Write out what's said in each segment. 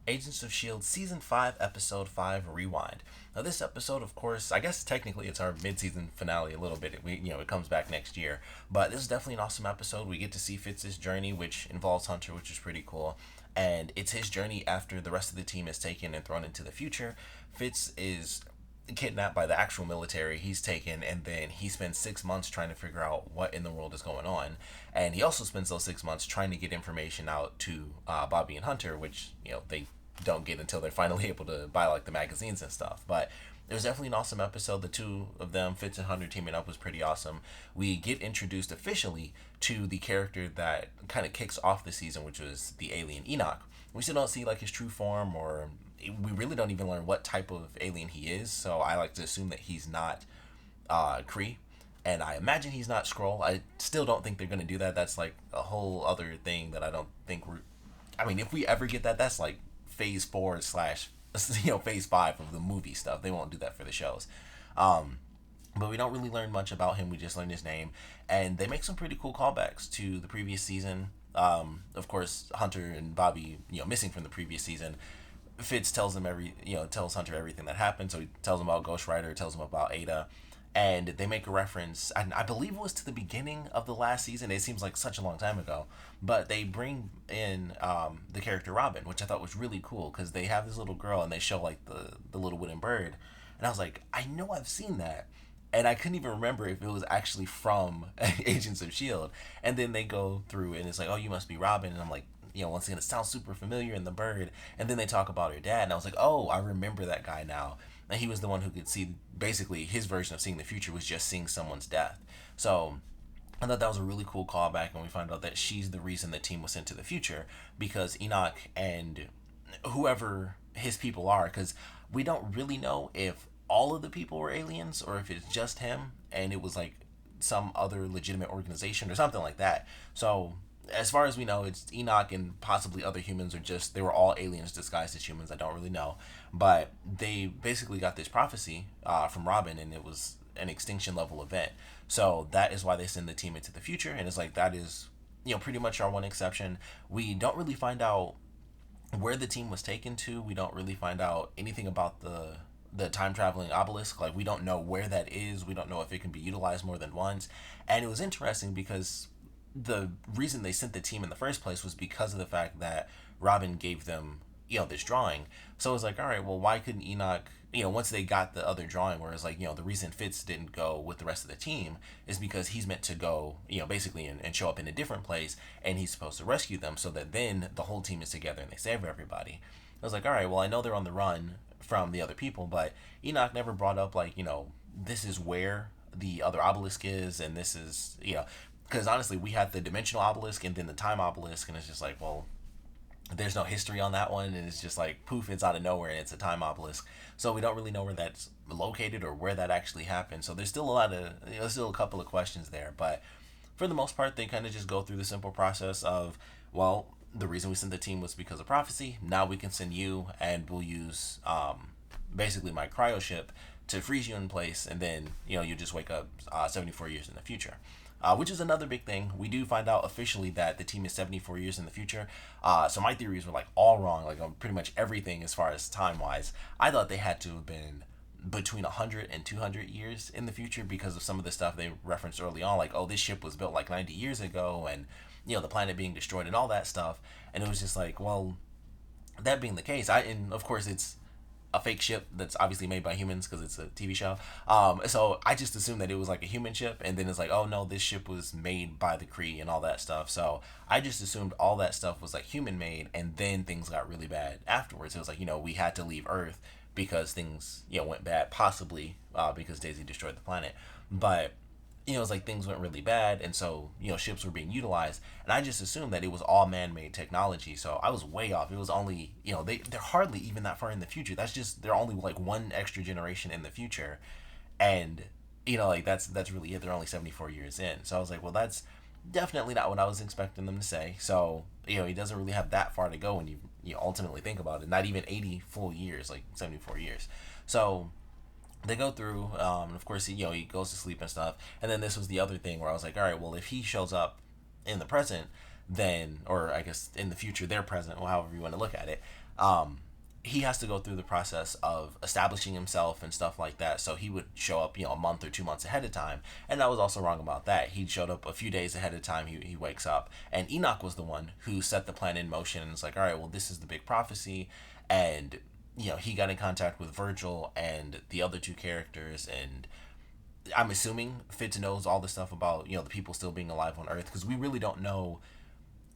Agents of S.H.I.E.L.D. Season 5, Episode 5, Rewind. Now, this episode, of course, I guess technically it's our mid-season finale a little bit. It comes back next year. But this is definitely an awesome episode. We get to see Fitz's journey, which involves Hunter, which is pretty cool. And it's his journey after the rest of the team is taken and thrown into the future. Fitz is kidnapped by the actual military. He's taken, and then he spends 6 months trying to figure out what in the world is going on. And he also spends those 6 months trying to get information out to Bobby and Hunter, which they don't get until they're finally able to buy like the magazines and stuff. But it was definitely an awesome episode. The two of them, Fitz and Hunter, teaming up was pretty awesome. We get introduced officially to the character that kind of kicks off the season, which was the alien Enoch. We still don't see like his true form, or we really don't even learn what type of alien he is. So I like to assume that he's not Kree, and I imagine he's not Skrull. I still don't think they're gonna do that. That's like a whole other thing that I don't think we're. I mean, if we ever get that, that's like phase 4 slash phase 5 of the movie stuff. They won't do that for the shows. But we don't really learn much about him. We just learn his name, and they make some pretty cool callbacks to the previous season. Of course, Hunter and Bobby, missing from the previous season. Fitz tells him tells Hunter everything that happened. So he tells him about Ghost Rider, tells him about Ada, and they make a reference. And I believe it was to the beginning of the last season. It seems like such a long time ago, but they bring in the character Robin, which I thought was really cool because they have this little girl and they show like the little wooden bird, and I was like, I know I've seen that. And I couldn't even remember if it was actually from Agents of S.H.I.E.L.D. And then they go through and it's like, oh, you must be Robin. And I'm like, once again, it sounds super familiar in the bird. And then they talk about her dad. And I was like, oh, I remember that guy now. And he was the one who could see, basically, his version of seeing the future was just seeing someone's death. So I thought that was a really cool callback. And we find out that she's the reason the team was sent to the future, because Enoch and whoever his people are, because we don't really know if all of the people were aliens or if it's just him and it was like some other legitimate organization or something like that. So as far as we know, it's Enoch and possibly other humans, or just they were all aliens disguised as humans. I don't really know, but they basically got this prophecy from Robin, and it was an extinction level event. So that is why they send the team into the future, and it's like that is pretty much our one exception. We don't really find out where the team was taken to. We don't really find out anything about the time traveling obelisk. Like, we don't know where that is. We don't know if it can be utilized more than once. And it was interesting because the reason they sent the team in the first place was because of the fact that Robin gave them this drawing. So it was like, all right, well, why couldn't Enoch, once they got the other drawing, where it's like, the reason Fitz didn't go with the rest of the team is because he's meant to go, basically and show up in a different place, and he's supposed to rescue them so that then the whole team is together and they save everybody. I was like, all right, well, I know they're on the run from the other people, but Enoch never brought up like, this is where the other obelisk is, and this is, because honestly, we had the dimensional obelisk and then the time obelisk, and it's just like, well, there's no history on that one, and it's just like poof, it's out of nowhere and it's a time obelisk. So we don't really know where that's located or where that actually happened. So there's still a lot of, there's still a couple of questions there, but for the most part, they kind of just go through the simple process of, well, the reason we sent the team was because of prophecy. Now we can send you, and we'll use basically my cryo ship to freeze you in place, and then you just wake up 74 years in the future, which is another big thing. We do find out officially that the team is 74 years in the future. So my theories were like all wrong, like on pretty much everything as far as time wise. I thought they had to have been between 100 and 200 years in the future because of some of the stuff they referenced early on, like, oh, this ship was built like 90 years ago, and the planet being destroyed and all that stuff. And it was just like, well, that being the case, and of course it's a fake ship that's obviously made by humans because it's a TV show. So I just assumed that it was like a human ship, and then it's like, oh no, this ship was made by the Kree and all that stuff. So I just assumed all that stuff was like human made, and then things got really bad afterwards. It was like, we had to leave Earth because things went bad, possibly because Daisy destroyed the planet. But it was like things went really bad, and so ships were being utilized, and I just assumed that it was all man-made technology. So I was way off. It was only they're hardly even that far in the future. That's just, they're only like one extra generation in the future, and like that's really it. They're only 74 years in. So I was like, well, that's definitely not what I was expecting them to say. So he doesn't really have that far to go when you ultimately think about it. Not even 80 full years, like 74 years. So they go through, of course, he goes to sleep and stuff. And then this was the other thing where I was like, all right, well, if he shows up in the present, then, or I guess in the future, they're present, or however you want to look at it, He has to go through the process of establishing himself and stuff like that. So he would show up, a month or 2 months ahead of time. And I was also wrong about that. He showed up a few days ahead of time. He wakes up. And Enoch was the one who set the plan in motion. And it's like, all right, well, this is the big prophecy. And, he got in contact with Virgil and the other two characters. And I'm assuming Fitz knows all the stuff about, the people still being alive on Earth. Because we really don't know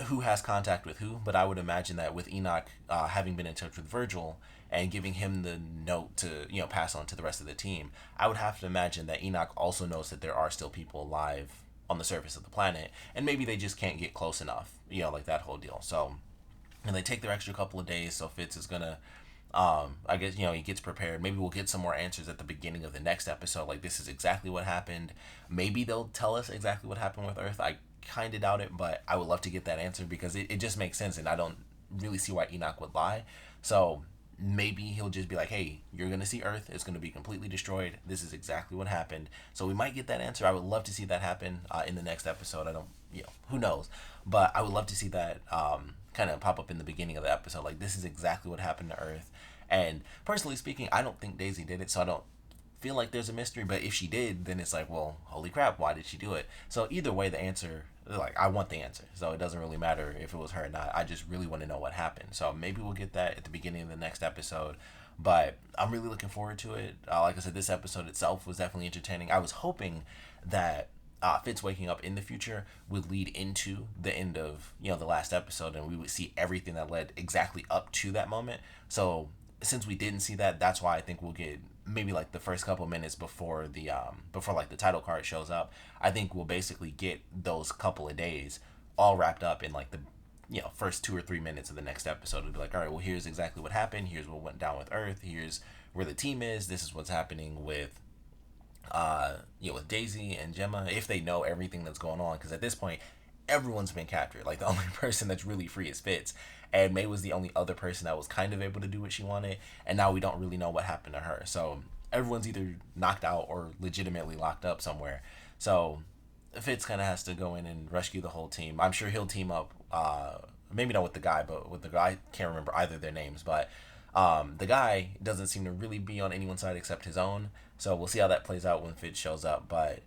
who has contact with who, but I would imagine that with Enoch having been in touch with Virgil and giving him the note to pass on to the rest of the team, I would have to imagine that Enoch also knows that there are still people alive on the surface of the planet, and maybe they just can't get close enough, like that whole deal. So, and they take their extra couple of days, so Fitz is gonna I guess he gets prepared. Maybe we'll get some more answers at the beginning of the next episode. Like, this is exactly what happened. Maybe they'll tell us exactly what happened with Earth. I kind of doubt it, but I would love to get that answer because it just makes sense, and I don't really see why Enoch would lie. So maybe he'll just be like, hey, you're going to see Earth. It's going to be completely destroyed. This is exactly what happened. So we might get that answer. I would love to see that happen in the next episode. I don't, who knows? But I would love to see that kind of pop up in the beginning of the episode. Like, this is exactly what happened to Earth. And personally speaking, I don't think Daisy did it, so I don't feel like there's a mystery. But if she did, then it's like, well, holy crap, why did she do it? So either way, the answer, like, I want the answer. So it doesn't really matter if it was her or not. I just really want to know what happened. So maybe we'll get that at the beginning of the next episode. But I'm really looking forward to it. Like I said, this episode itself was definitely entertaining. I was hoping that Fitz waking up in the future would lead into the end of the last episode, and we would see everything that led exactly up to that moment. So since we didn't see that, that's why I think we'll get maybe like the first couple minutes before the before like the title card shows up. I think we'll basically get those couple of days all wrapped up in like the first 2 or 3 minutes of the next episode. It'll be like, all right, well, here's exactly what happened. Here's what went down with Earth. Here's where the team is. This is what's happening with with Daisy and Gemma, if they know everything that's going on, because at this point everyone's been captured. Like, the only person that's really free is Fitz, and May was the only other person that was kind of able to do what she wanted, and now we don't really know what happened to her. So everyone's either knocked out or legitimately locked up somewhere. So Fitz kind of has to go in and rescue the whole team. I'm sure he'll team up, maybe not with the guy, but with the guy. I can't remember either their names, but the guy doesn't seem to really be on anyone's side except his own. So we'll see how that plays out when Fitz shows up. But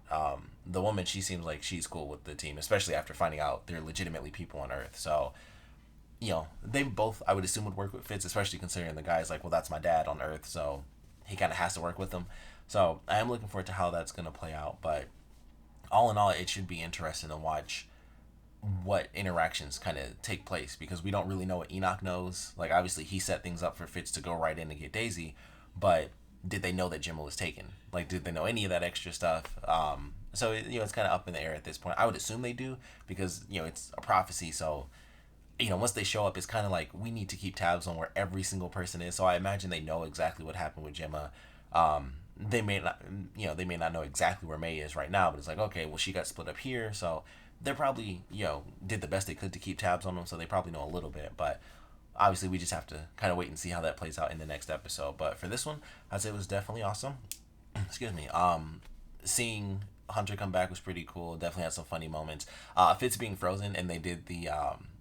the woman, she seems like she's cool with the team, especially after finding out they're legitimately people on Earth. So, they both, I would assume, would work with Fitz, especially considering the guy's like, well, that's my dad on Earth, so he kind of has to work with them. So I am looking forward to how that's going to play out. But all in all, it should be interesting to watch what interactions kind of take place, because we don't really know what Enoch knows. Like, obviously he set things up for Fitz to go right in and get Daisy, but did they know that Gemma was taken? Like, did they know any of that extra stuff? So it's kind of up in the air at this point. I would assume they do, because it's a prophecy. So once they show up, it's kind of like we need to keep tabs on where every single person is. So I imagine they know exactly what happened with Gemma. They may not, they may not know exactly where May is right now, but it's like, okay, well, she got split up here, so they're probably, did the best they could to keep tabs on them, so they probably know a little bit. But obviously, we just have to kind of wait and see how that plays out in the next episode. But for this one, I'd say it was definitely awesome. Excuse me. Seeing Hunter come back was pretty cool. Definitely had some funny moments. Fitz being frozen, and they did the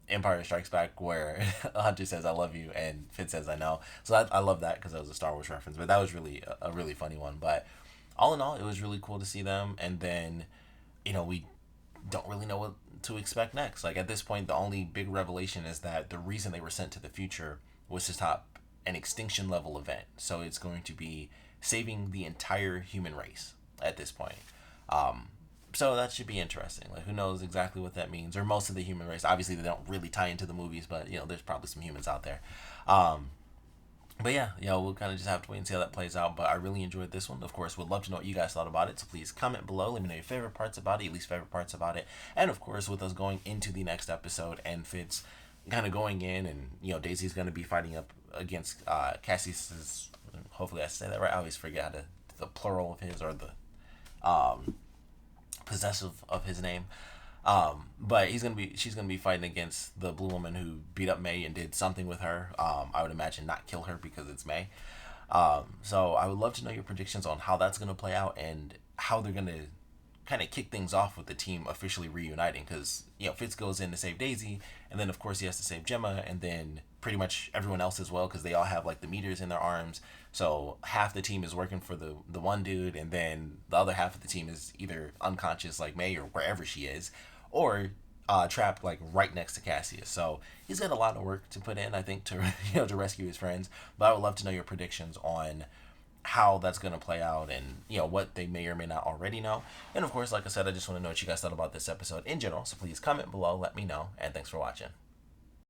Empire Strikes Back, where Hunter says, "I love you," and Fitz says, "I know." So I love that, because that was a Star Wars reference. But that was really a really funny one. But all in all, it was really cool to see them. And then, we don't really know what to expect next. Like, at this point, the only big revelation is that the reason they were sent to the future was to stop an extinction level event. So it's going to be saving the entire human race at this point. So that should be interesting. Like, who knows exactly what that means, or most of the human race. Obviously, they don't really tie into the movies, but there's probably some humans out there. But yeah, we'll kind of just have to wait and see how that plays out. But I really enjoyed this one. Of course, would love to know what you guys thought about it. So please comment below. Let me know your favorite parts about it, at least favorite parts about it. And of course, with us going into the next episode and Fitz kind of going in, and Daisy's going to be fighting up against Cassie's. Hopefully, I say that right. I always forget how the plural of his, or the possessive of his name. But she's gonna be fighting against the blue woman who beat up May and did something with her. I would imagine not kill her, because it's May. So I would love to know your predictions on how that's gonna play out, and how they're gonna kind of kick things off with the team officially reuniting, because Fitz goes in to save Daisy, and then of course he has to save Gemma, and then pretty much everyone else as well, because they all have like the meters in their arms. So half the team is working for the one dude, and then the other half of the team is either unconscious like May or wherever she is, or trapped like right next to Cassius. So he's got a lot of work to put in, I think, to to rescue his friends. But I would love to know your predictions on how that's going to play out, and what they may or may not already know. And of course, like I said, I just want to know what you guys thought about this episode in general. So please comment below, let me know, and thanks for watching.